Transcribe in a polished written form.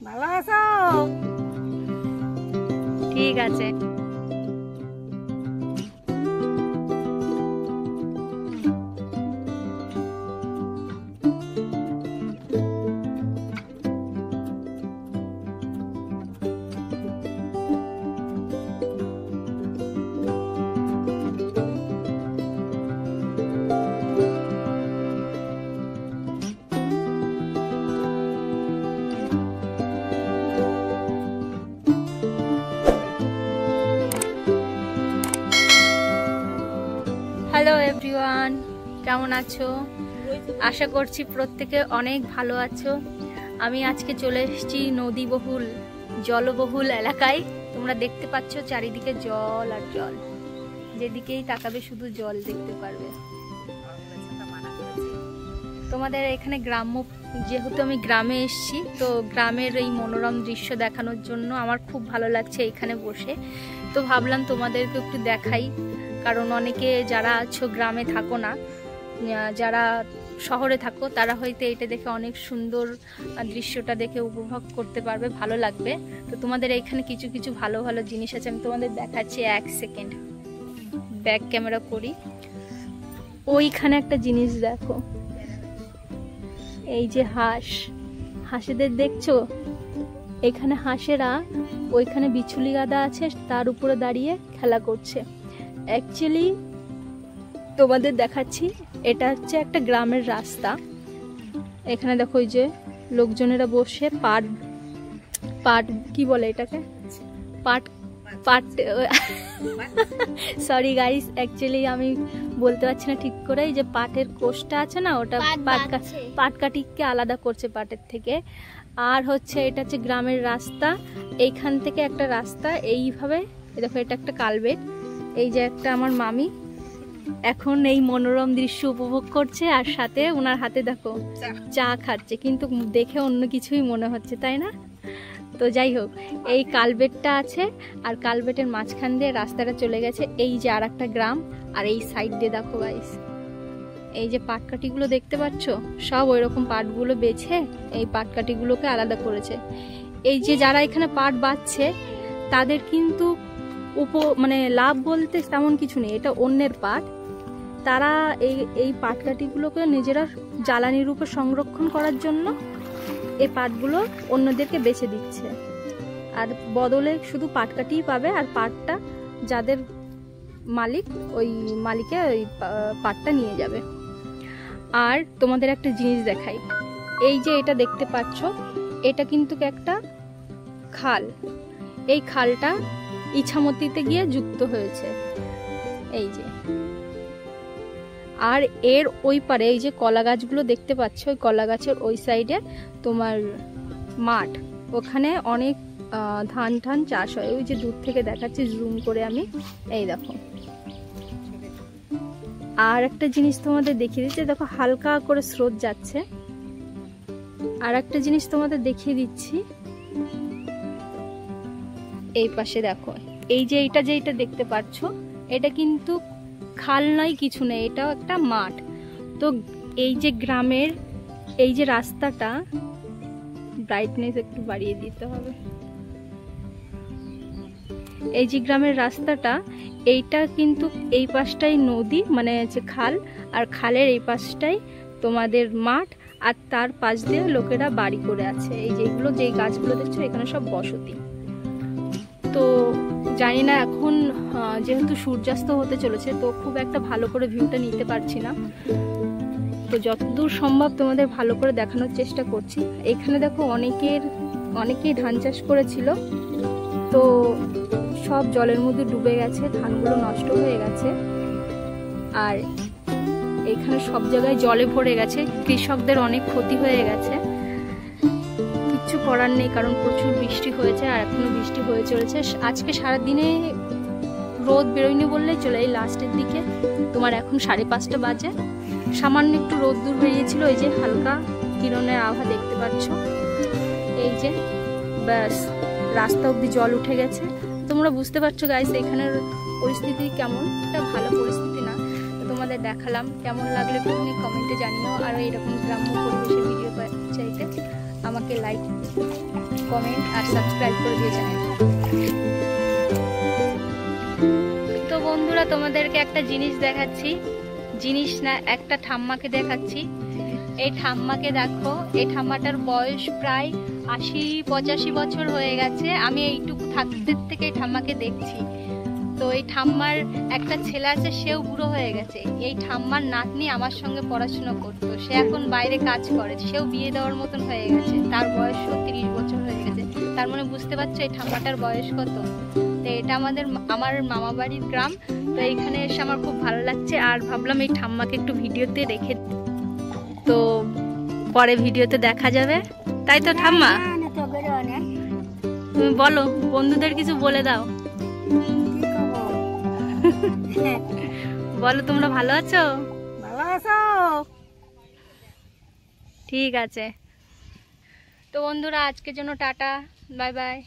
ভালো আছো? ঠিক আছে। হ্যালো এভরিওয়ান, কেমন আছো? আশা করছি প্রত্যেকে অনেক ভালো আছো। আমি আজকে চলে এসেছি নদীবহুল জলবহুল এলাকায়। তোমরা দেখতে পাচ্ছ চারিদিকে জল আর জল, যেদিকেই তাকাবে শুধু জল দেখতে পারবে। তোমাদের এখানে গ্রাম্য, যেহেতু আমি গ্রামে এসেছি, তো গ্রামের এই মনোরম দৃশ্য দেখানোর জন্য আমার খুব ভালো লাগছে এখানে বসে। তো ভাবলাম তোমাদেরকে একটু দেখাই, কারণ অনেকে যারা আছো গ্রামে থাকো না, যারা শহরে থাকো, তারা হয়তো এটা দেখে অনেক সুন্দর দৃশ্যটা দেখে উপভোগ করতে পারবে, ভালো লাগবে। তো তোমাদের এখানে কিছু কিছু ভালো ভালো জিনিস আছে, আমি তোমাদের দেখাচ্ছি। এক সেকেন্ড ব্যাক ক্যামেরা করি। ওইখানে একটা জিনিস দেখো, এই যে হাঁসেদের দেখছো? এখানে হাঁসেরা, ওইখানে বিছুলি গাদা আছে, তার উপরে দাঁড়িয়ে খেলা করছে। অ্যাকচুয়ালি তোমাদের দেখাচ্ছি, এটা হচ্ছে একটা গ্রামের রাস্তা। এখানে দেখো ওই যে লোকজনেরা বসে পাট কি বলে এটাকে, পাট সরি গাইস, অ্যাকচুয়ালি আমি বলতে পারছি না ঠিক করে। এই যে পাটের কোষটা আছে না, ওটা পাট কাটিকে আলাদা করছে পাটের থেকে। আর হচ্ছে এটা হচ্ছে গ্রামের রাস্তা। এইখান থেকে একটা রাস্তা এইভাবে, দেখো এটা একটা কালভেট। এই যে একটা আমার মামি এখন এই মনোরম দৃশ্য উপভোগ করছে, আর সাথে ওনার হাতে দেখো চা খাচ্ছে, কিন্তু দেখে অন্য কিছুই মনে হচ্ছে, তাই না? তো যাই হোক, এই কালভেটটা আছে, আর কালভেটের মাঝখান দিয়ে রাস্তাটা চলে গেছে। এই যে আর একটা গ্রাম, আর এই সাইড দিয়ে দেখো গাইস, এই যে পাটকাঠিগুলো দেখতে পাচ্ছ, সব ওই রকম পাটগুলো বেছে এই পাটকাঠিগুলোকে আলাদা করেছে। এই যে যারা এখানে পাট বাঁচছে, তাদের কিন্তু মানে লাভ বলতে তেমন কিছু নেই, এটা অন্যের পাট। তারা এই পাটকাঠিগুলোকে নিজেরা জ্বালানি রূপে সংরক্ষণ করার জন্য এই পাটগুলো অন্যদেরকে বেচে দিচ্ছে, আর বদলে শুধু পাটকাঠিই পাবে, আর পাটটা যাদের মালিক, ওই মালিকে ওই পাটটা নিয়ে যাবে। আর তোমাদের একটা জিনিস দেখাই, এই যে এটা দেখতে পাচ্ছ, এটা কিন্তু একটা খাল। এই খালটা ইছামতিতে গিয়ে যুক্ত হয়েছে, এই যে। আর এর ওই পারে এই যে কলা গাছগুলো দেখতে পাচ্ছ, ওই কলা গাছের ওই সাইডে তোমার মাঠ, ওখানে অনেক ধান চাষ হয়। ওই যে দূর থেকে দেখাচ্ছি জুম করে আমি, এই দেখো। আর একটা জিনিস তোমাদের দেখিয়ে দিচ্ছি, দেখো হালকা করে স্রোত যাচ্ছে। আর একটা জিনিস তোমাদের দেখিয়ে দিচ্ছি, এই পাশে দেখো, এই যে এইটা দেখতে পাচ্ছ, এটা কিন্তু খাল নয়, কিছু নেই, এটাও একটা মাঠ। তো এই যে গ্রামের এই যে রাস্তাটা, ব্রাইটনেস একটু বাড়িয়ে দিতে হবে। এই যে গ্রামের রাস্তাটা, এইটা কিন্তু এই পাশটাই নদী, মানে হচ্ছে খাল, আর খালের এই পাশটাই তোমাদের মাঠ, আর তার পাশ দিয়ে লোকেরা বাড়ি করে আছে। এই যেগুলো, যেই গাছগুলো দেখছো, এখানে সব বসতি। তো জানি না এখন যেহেতু সূর্যাস্ত হতে চলেছে, তো খুব একটা ভালো করে ভিউটা নিতে পারছি না। তো যতদূর সম্ভব তোমাদের ভালো করে দেখানোর চেষ্টা করছি। এখানে দেখো অনেকেই ধান চাষ করেছিল, তো সব জলের মধ্যে ডুবে গেছে, ধানগুলো নষ্ট হয়ে গেছে। আর এখানে সব জায়গায় জলে ভরে গেছে, কৃষকদের অনেক ক্ষতি হয়ে গেছে। কিচ্ছু করার নেই, কারণ প্রচুর বৃষ্টি হয়েছে, আর এখনো বৃষ্টি হয়ে চলেছে। আজকে সারাদিনে রোদ বেরোয়নি বললেই চলে। এই লাস্টের দিকে তোমার এখন 5:30 বাজে, সামান্য একটু রোদ্দুর বেরিয়েছিল, এই যে হালকা কিরণের আভা দেখতে পাচ্ছ। এই যে ব্যাস রাস্তা অব্দি জল উঠে গেছে। তোমরা বুঝতে পারছো গাইস, এখানের পরিস্থিতি কেমন, একটা ভালো পরিস্থিতি না। তোমাদের দেখালাম, কেমন লাগলো একটু কমেন্টে জানিও। আর এরকম গ্রাম্য পরিবেশের ভিডিও চাইতে আমাকে লাইক কমেন্ট আর সাবস্ক্রাইব করে দিয়ে চ্যানেল। তো বন্ধুরা, তোমাদেরকে একটা জিনিস দেখাচ্ছি, জিনিস না, একটা ঠাম্মাকে দেখাচ্ছি। এই ঠাম্মাকে দেখো, এই ঠাম্মাটার বয়স প্রায় ৮০-৮৫ বছর হয়ে গেছে। আমি এইটুকু থাকতে থেকে এই ঠাম্মাকে দেখছি। তো এই ঠাম্মার একটা ছেলে আছে, সেও বুড়ো হয়ে গেছে। এই ঠাম্মার নাতনি আমার সঙ্গে পড়াশোনা করতো, সে এখন বাইরে কাজ করে, সেও বিয়ে দেওয়ার মতন হয়ে গেছে, তার বয়সও ৩০ বছর হয়ে গেছে। তার মানে বুঝতে পারছো এই ঠাম্মাটার বয়স কত। তো এটা আমার মামা বাড়ির গ্রাম। তো এইখানে এসে আমার খুব ভালো লাগছে, আর ভাবলাম এই ঠাম্মাকে একটু ভিডিওতে রেখে, তো পরে ভিডিওতে দেখা যাবে, তাই তো ঠাম্মা? তুমি বলো, বন্ধুদের কিছু বলে দাও। বলো, তোমরা ভালো আছো? ভালো আছো? ঠিক আছে। তো বন্ধুরা, আজকের জন্য টাটা, বাই বাই।